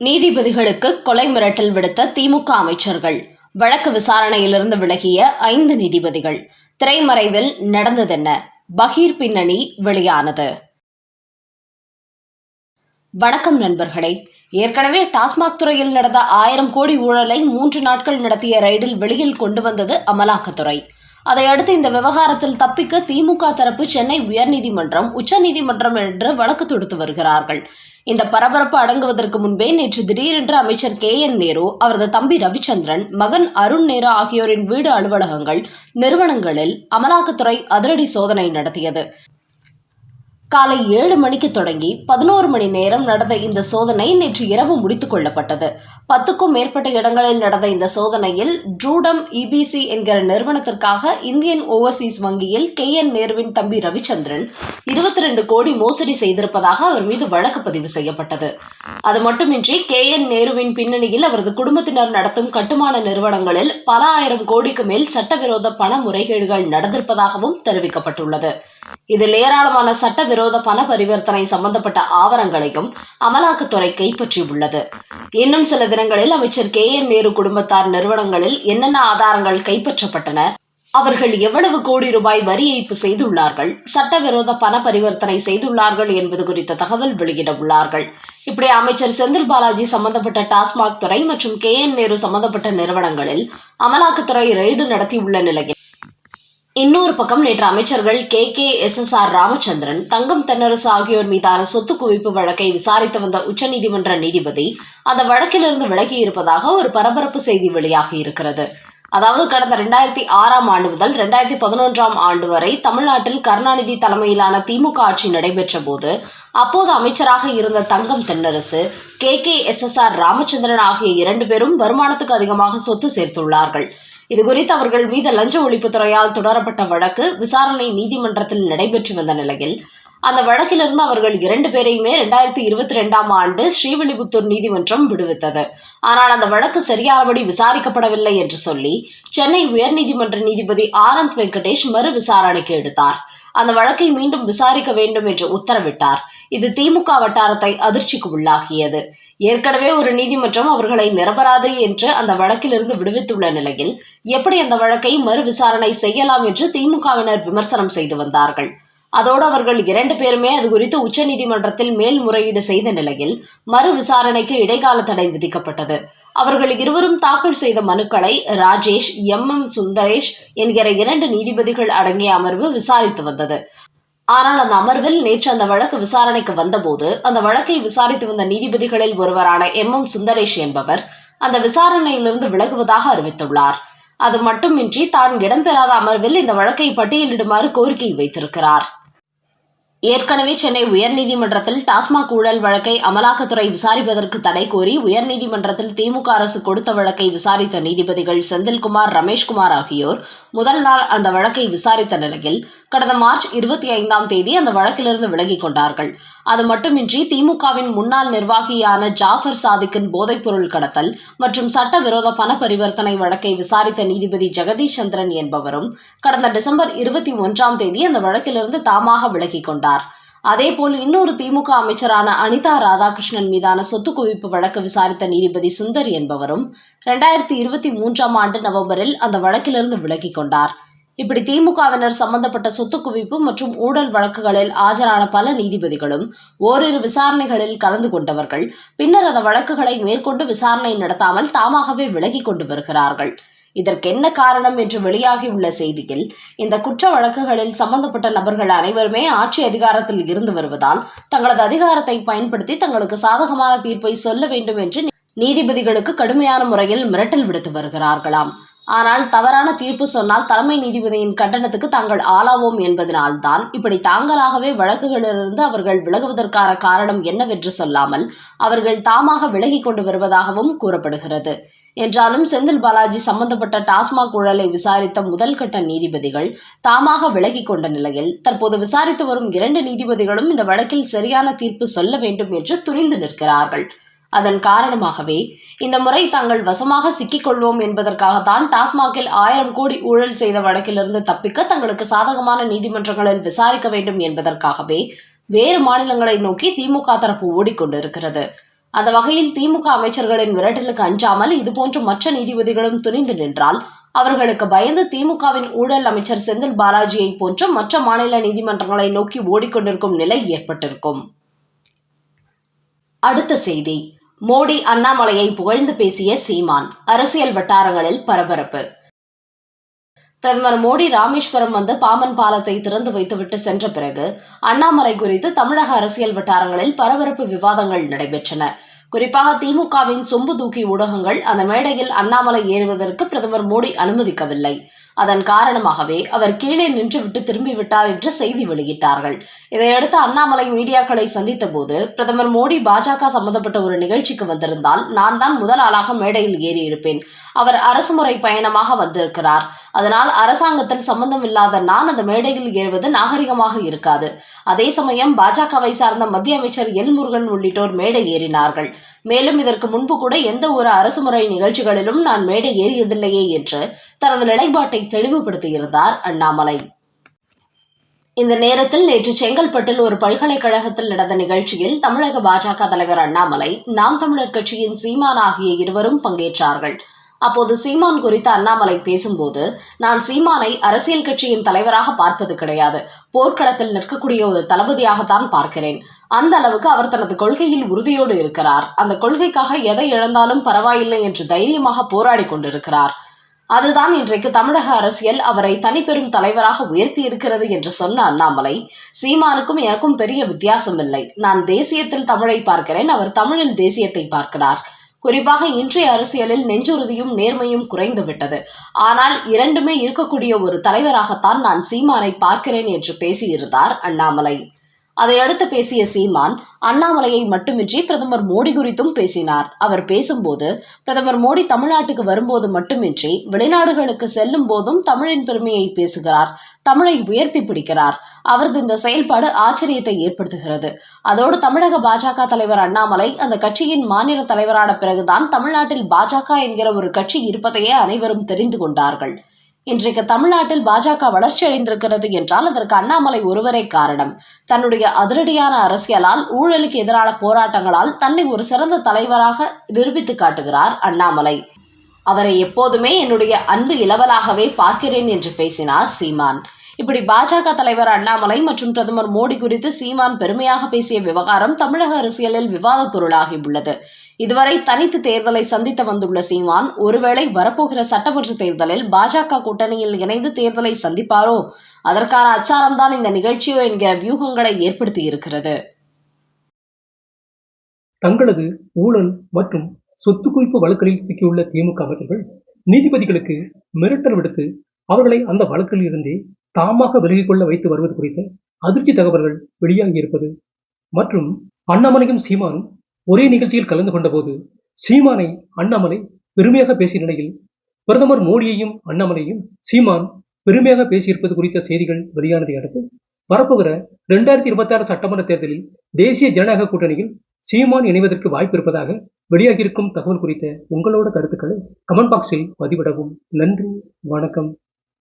நீதிபதிகளுக்கு கொலை மிரட்டல் விடுத்த திமுக அமைச்சர்கள். வழக்கு விசாரணையிலிருந்து விலகிய 5 நீதிபதிகள். திரைமறைவில் நடந்ததென்ன? பகீர் பின்னணி வெளியானது. வணக்கம் நண்பர்களே. ஏற்கனவே டாஸ்மாக் துறையில் நடந்த 1000 கோடி ஊழலை 3 நாட்கள் நடத்திய ரைடில் வெளியில் கொண்டு வந்தது அமலாக்கத்துறை. அதையடுத்து இந்த விவகாரத்தில் தப்பிக்க திமுக தரப்பு சென்னை உயர்நீதிமன்றம், உச்சநீதிமன்றம் என்று வழக்கு தொடுத்து வருகிறார்கள். இந்த பரபரப்பு அடங்குவதற்கு முன்பே நேற்று திடீரென்று அமைச்சர் KN நேரு, அவரது தம்பி ரவிச்சந்திரன், மகன் அருண் நேரு ஆகியோரின் வீடு, அலுவலகங்கள், நிறுவனங்களில் அமலாக்கத்துறை அதிரடி சோதனை நடத்தியது. காலை 7 மணிக்கு தொடங்கி 11 மணி நேரம் நடந்த இந்த சோதனை நேற்று இரவு முடித்துக் கொள்ளப்பட்டது. 10க்கும் மேற்பட்ட இடங்களில் நடந்த இந்த சோதனையில் ட்ரூடம் EBC என்கிற நிறுவனத்திற்காக இந்தியன் ஓவர்சீஸ் வங்கியில் KN நேருவின் தம்பி ரவிச்சந்திரன் 22 கோடி மோசடி செய்திருப்பதாக அவர் மீது வழக்கு பதிவு செய்யப்பட்டது. அது மட்டுமின்றி KN நேருவின் பின்னணியில் அவரது குடும்பத்தினர் நடத்தும் கட்டுமான நிறுவனங்களில் பல ஆயிரம் கோடிக்கு மேல் சட்டவிரோத பண முறைகேடுகள் நடந்திருப்பதாகவும் தெரிவிக்கப்பட்டுள்ளது. இதில் ஏராளமான சட்டவிரோத பண பரிவர்த்தனை சம்பந்தப்பட்ட ஆவணங்களையும் அமலாக்கத்துறை கைப்பற்றியுள்ளது. இன்னும் சில தினங்களில் அமைச்சர் KN நேரு குடும்பத்தார் நிறுவனங்களில் என்னென்ன ஆதாரங்கள் கைப்பற்றப்பட்டன, அவர்கள் எவ்வளவு கோடி ரூபாய் வரி ஏய்ப்பு செய்துள்ளார்கள், சட்டவிரோத பண பரிவர்த்தனை செய்துள்ளார்கள் என்பது குறித்த தகவல் வெளியிட உள்ளார்கள். இப்படி அமைச்சர் செந்தில் பாலாஜி சம்பந்தப்பட்ட டாஸ்மாக் துறை மற்றும் KN நேரு சம்பந்தப்பட்ட நிறுவனங்களில் அமலாக்கத்துறை ரெய்டு நடத்தியுள்ள நிலையில், இன்னொரு பக்கம் நேற்று அமைச்சர்கள் KKSSR ராமச்சந்திரன், தங்கம் தென்னரசு ஆகியோர் மீதான சொத்து குவிப்பு வழக்கை விசாரித்து வந்த உச்சநீதிமன்ற நீதிபதி அந்த வழக்கிலிருந்து விலகி இருப்பதாக ஒரு பரபரப்பு செய்தி வெளியாகி இருக்கிறது. அதாவது கடந்த 2006ஆம் ஆண்டு முதல் 2011ஆம் ஆண்டு வரை தமிழ்நாட்டில் கருணாநிதி தலைமையிலான திமுக ஆட்சி நடைபெற்ற போது அப்போது அமைச்சராக இருந்த தங்கம் தென்னரசு, KKSSR ராமச்சந்திரன் ஆகிய 2 பேரும் வருமானத்துக்கு அதிகமாக சொத்து சேர்த்துள்ளார்கள். இதுகுறித்து அவர்கள் மீது லஞ்ச ஒழிப்புத்துறையால் தொடரப்பட்ட வழக்கு விசாரணை நீதிமன்றத்தில் நடைபெற்று வந்த நிலையில், அந்த வழக்கிலிருந்து அவர்கள் 2 பேரையுமே 2022ஆம் ஆண்டு ஸ்ரீவில்லிபுத்தூர் நீதிமன்றம் விடுவித்தது. ஆனால் அந்த வழக்கு சரியானபடி விசாரிக்கப்படவில்லை என்று சொல்லி சென்னை உயர்நீதிமன்ற நீதிபதி ஆனந்த் வெங்கடேஷ் மறு விசாரணைக்கு எடுத்தார். அந்த வழக்கை மீண்டும் விசாரிக்க வேண்டும் என்று உத்தரவிட்டார். இது திமுக வட்டாரத்தை அதிர்ச்சிக்கு உள்ளாகியது. ஏற்கனவே ஒரு நீதிமன்றம் அவர்களை நிரபராதி என்று அந்த வழக்கிலிருந்து விடுவித்துள்ள நிலையில் எப்படி அந்த வழக்கை மறு விசாரணை செய்யலாம் என்று திமுகவினர் விமர்சனம் செய்து வந்தார்கள். அதோடு அவர்கள் 2 பேருமே அது குறித்து உச்சநீதிமன்றத்தில் மேல்முறையீடு செய்த நிலையில் மறு விசாரணைக்கு இடைக்கால தடை விதிக்கப்பட்டது. அவர்கள் இருவரும் தாக்கல் செய்த மனுக்களை ராஜேஷ், MM சுந்தரேஷ் என்கிற 2 நீதிபதிகள் அடங்கிய அமர்வு விசாரித்து வந்தது. ஆனால் அந்த அமர்வில் நேற்று அந்த வழக்கு விசாரணைக்கு வந்தபோது அந்த வழக்கை விசாரித்து வந்த நீதிபதிகளில் ஒருவரான MM சுந்தரேஷ் என்பவர் அந்த விசாரணையிலிருந்து விலகுவதாக அறிவித்துள்ளார். அது மட்டுமின்றி தான் இடம்பெறாத அமர்வில் இந்த வழக்கை பட்டியலிடுமாறு கோரிக்கை வைத்திருக்கிறார். ஏற்கனவே சென்னை உயர்நீதிமன்றத்தில் டாஸ்மாக் ஊழல் வழக்கை அமலாக்கத்துறை விசாரிப்பதற்கு தடை கோரி உயர்நீதிமன்றத்தில் திமுக அரசு கொடுத்த வழக்கை விசாரித்த நீதிபதிகள் செந்தில்குமார், ரமேஷ்குமார் ஆகியோர் முதல் நாள் அந்த வழக்கை விசாரித்த நிலையில் கடந்த மார்ச் 25ஆம் தேதி அந்த வழக்கிலிருந்து விலகிக் கொண்டார்கள். அது மட்டுமின்றி திமுகவின் முன்னாள் நிர்வாகியான ஜாஃபர் சாதிக்கின் போதைப்பொருள் கடத்தல் மற்றும் சட்டவிரோத பண பரிவர்த்தனை வழக்கை விசாரித்த நீதிபதி ஜெகதீஷ் சந்திரன் என்பவரும் கடந்த டிசம்பர் 21ஆம் தேதி அந்த வழக்கிலிருந்து தாமாக விலகிக் கொண்டார். அதேபோல் இன்னொரு திமுக அமைச்சரான அனிதா ராதாகிருஷ்ணன் மீதான சொத்து குவிப்பு வழக்கு விசாரித்த நீதிபதி சுந்தர் என்பவரும் 2023ஆம் ஆண்டு நவம்பரில் அந்த வழக்கிலிருந்து விலகிக் கொண்டார். இப்படி திமுகவினர் சம்பந்தப்பட்ட சொத்து குவிப்பு மற்றும் ஊழல் வழக்குகளில் ஆஜரான பல நீதிபதிகளும் ஓரிரு விசாரணைகளில் கலந்து கொண்டவர்கள் பின்னர் அந்த வழக்குகளை மேற்கொண்டு விசாரணை நடத்தாமல் தாமாகவே விலகிக் கொண்டு வருகிறார்கள். இதற்கென்ன காரணம் என்று வெளியாகியுள்ள செய்தியில், இந்த குற்ற வழக்குகளில் சம்பந்தப்பட்ட நபர்கள் அனைவருமே ஆட்சி அதிகாரத்தில் இருந்து வருவதால் தங்களது அதிகாரத்தை பயன்படுத்தி தங்களுக்கு சாதகமான தீர்ப்பை சொல்ல வேண்டும் என்று நீதிபதிகளுக்கு கடுமையான முறையில் மிரட்டல் விடுத்து வருகிறார்களாம். ஆனால் தவறான தீர்ப்பு சொன்னால் தலைமை நீதிபதியின் கண்டனத்துக்கு தாங்கள் ஆளாவோம் என்பதனால்தான் இப்படி தாங்களாகவே வழக்குகளிலிருந்து அவர்கள் விலகுவதற்கான காரணம் என்னவென்று சொல்லாமல் அவர்கள் தாமாக விலகிக் கொண்டு வருவதாகவும் கூறப்படுகிறது. என்றாலும் செந்தில் பாலாஜி சம்பந்தப்பட்ட டாஸ்மாக் ஊழலை விசாரித்த முதல் கட்ட நீதிபதிகள் தாமாக விலகிக் கொண்ட நிலையில் தற்போது விசாரித்து வரும் 2 நீதிபதிகளும் இந்த வழக்கில் சரியான தீர்ப்பு சொல்ல வேண்டும் என்று துணிந்து நிற்கிறார்கள். அதன் காரணமாகவே இந்த முறை தாங்கள் வசமாக சிக்கிக்கொள்வோம் என்பதற்காகத்தான் டாஸ்மாகில் 1000 கோடி ஊழல் செய்த வழக்கிலிருந்து தப்பிக்க தங்களுக்கு சாதகமான நீதிமன்றங்களில் விசாரிக்க வேண்டும் என்பதற்காகவே வேறு மாநிலங்களை நோக்கி திமுக தரப்பு ஓடிக்கொண்டிருக்கிறது. அந்த வகையில் திமுக அமைச்சர்களின் மிரட்டலுக்கு அஞ்சாமல் இதுபோன்ற மற்ற நீதிபதிகளும் துணிந்து நின்றால் அவர்களுக்கு பயந்து திமுகவின் ஊழல் அமைச்சர் செந்தில் பாலாஜியை போன்ற மற்ற மாநில நீதிமன்றங்களை நோக்கி ஓடிக்கொண்டிருக்கும் நிலை ஏற்பட்டிருக்கும். அடுத்த செய்தி. மோடி அண்ணாமலையை புகழ்ந்து பேசிய சீமான், அரசியல் வட்டாரங்களில் பரபரப்பு. பிரதமர் மோடி ராமேஸ்வரம் வந்து பாம்பன் பாலத்தை திறந்து வைத்துவிட்டு சென்ற பிறகு அண்ணாமலை குறித்து தமிழக அரசியல் வட்டாரங்களில் பரபரப்பு விவாதங்கள் நடைபெற்றன. குறிப்பாக திமுகவின் சொம்பு தூக்கி ஊடகங்கள் அந்த மேடையில் அண்ணாமலை ஏறுவதற்கு பிரதமர் மோடி அனுமதிக்கவில்லை. அதன் காரணமாகவே அவர் கீழே நின்றுவிட்டு திரும்பிவிட்டார் என்று செய்தி வெளியிட்டார்கள். இதையடுத்து அண்ணாமலை மீடியாக்களை சந்தித்த போது, பிரதமர் மோடி பாஜக சம்பந்தப்பட்ட ஒரு நிகழ்ச்சிக்கு வந்திருந்தால் நான் தான் முதல் ஆளாக மேடையில் ஏறியிருப்பேன். அவர் அரசுமுறை பயணமாக வந்திருக்கிறார். அதனால் அரசாங்கத்தில் சம்பந்தம் இல்லாத நான் அந்த மேடையில் ஏறுவது நாகரிகமாக இருக்காது. அதே சமயம் பாஜகவை சார்ந்த மத்திய அமைச்சர் எல் முருகன் உள்ளிட்டோர் மேடை ஏறினார்கள். மேலும் இதற்கு முன்பு கூட எந்த ஒரு அரசுமுறை நிகழ்ச்சிகளிலும் நான் மேடை ஏறியதில்லையே என்று தனது நிலைப்பாட்டை தெளிவுபடுத்தியிருந்தார் அண்ணாமலை. இந்த நேரத்தில் நேற்று செங்கல்பட்டில் ஒரு பல்கலைக்கழகத்தில் நடந்த நிகழ்ச்சியில் தமிழக பாஜக தலைவர் அண்ணாமலை, நாம் தமிழர் கட்சியின் சீமான் ஆகிய இருவரும் பங்கேற்றார்கள். அப்போது சீமான் குறித்து அண்ணாமலை பேசும்போது, நான் சீமானை அரசியல் கட்சியின் தலைவராக பார்ப்பது கிடையாது, போர்க்களத்தில் நிற்கக்கூடிய ஒரு தளபதியாகத்தான் பார்க்கிறேன். அந்த அளவுக்கு அவர் தனது கொள்கையில் உறுதியோடு இருக்கிறார். அந்த கொள்கைக்காக எதை இழந்தாலும் பரவாயில்லை என்று தைரியமாக போராடி கொண்டிருக்கிறார். அதுதான் இன்றைக்கு தமிழக அரசியல் அவரை தனிப்பெரும் தலைவராக உயர்த்தி இருக்கிறது என்று சொன்ன அண்ணாமலை, சீமானுக்கும் எனக்கும் பெரிய வித்தியாசம் இல்லை. நான் தேசியத்தில் தமிழை பார்க்கிறேன், அவர் தமிழில் தேசியத்தை பார்க்கிறார். குறிப்பாக இன்றைய அரசியலில் நெஞ்சுறுதியும் நேர்மையும் குறைந்து விட்டது. ஆனால் இரண்டுமே இருக்கக்கூடிய ஒரு தலைவராகத்தான் நான் சீமானை பார்க்கிறேன் என்று பேசியிருந்தார் அண்ணாமலை. அதையடுத்து பேசிய சீமான், அண்ணாமலையை மட்டுமின்றி பிரதமர் மோடி குறித்தும் பேசினார். அவர் பேசும்போது, பிரதமர் மோடி தமிழ்நாட்டுக்கு வரும்போது மட்டுமின்றி வெளிநாடுகளுக்கு செல்லும் போதும் தமிழின் பெருமையை பேசுகிறார், தமிழை உயர்த்தி பிடிக்கிறார். அவரது இந்த செயல்பாடு ஆச்சரியத்தை ஏற்படுத்துகிறது. அதோடு தமிழக பாஜக தலைவர் அண்ணாமலை அந்த கட்சியின் மாநில தலைவரான பிறகுதான் தமிழ்நாட்டில் பாஜக என்கிற ஒரு கட்சி இருப்பதையே அனைவரும் தெரிந்து கொண்டார்கள். இன்றைக்கு தமிழ்நாட்டில் பாஜக வளர்ச்சி அடைந்திருக்கிறது என்றால் அதற்கு அண்ணாமலை ஒருவரே காரணம். தன்னுடைய அதிரடியான அரசியலால், ஊழலுக்கு எதிரான போராட்டங்களால் தன்னை ஒரு சிறந்த தலைவராக நிரூபித்து காட்டுகிறார் அண்ணாமலை. அவரை எப்போதுமே என்னுடைய அன்பு இளவலாகவே பார்க்கிறேன் என்று பேசினார் சீமான். இப்படி பாஜக தலைவர் அண்ணாமலை மற்றும் பிரதமர் மோடி குறித்து சீமான் பெருமையாக பேசிய விவகாரம் தமிழக அரசியலில் விவாத பொருளாகியுள்ளது. இதுவரை தனித்து தேர்தலை சந்தித்து வந்துள்ள சீமான், ஒருவேளை வரப்போகிற சட்டமன்ற தேர்தலில் பாஜக கூட்டணியில் இணைந்து தேர்தலை சந்திப்பாரோ, அதற்கான அச்சாரம்தான் இந்த நிகழ்ச்சியோ என்கிற வியூகங்களை ஏற்படுத்தி இருக்கிறது. தங்களது ஊழல் மற்றும் சொத்து குவிப்பு வழக்குகளில் சிக்கியுள்ள திமுக அமைச்சர்கள் நீதிபதிகளுக்கு மிரட்டல் விடுத்து அவர்களை அந்த வழக்கில் இருந்தே தாமாக விலகிக் கொள்ள வைத்து வருவது குறித்த அதிர்ச்சி தகவல்கள் வெளியாகியிருப்பது மற்றும் அண்ணாமலையும் சீமானும் ஒரே நிகழ்ச்சியில் கலந்து கொண்ட போது சீமானை அண்ணாமலை பெருமையாக பேசிய நிலையில் பிரதமர் மோடியையும் அண்ணாமலையும் சீமான் பெருமையாக பேசியிருப்பது குறித்த செய்திகள் வெளியானதை அடுத்து வரப்போகிற 2026 சட்டமன்ற தேர்தலில் தேசிய ஜனநாயக கூட்டணியில் சீமான் இணைவதற்கு வாய்ப்பு இருப்பதாக வெளியாகியிருக்கும் தகவல் குறித்த உங்களோட கருத்துக்களை கமெண்ட் பாக்ஸில் பதிவிடவும். நன்றி, வணக்கம்.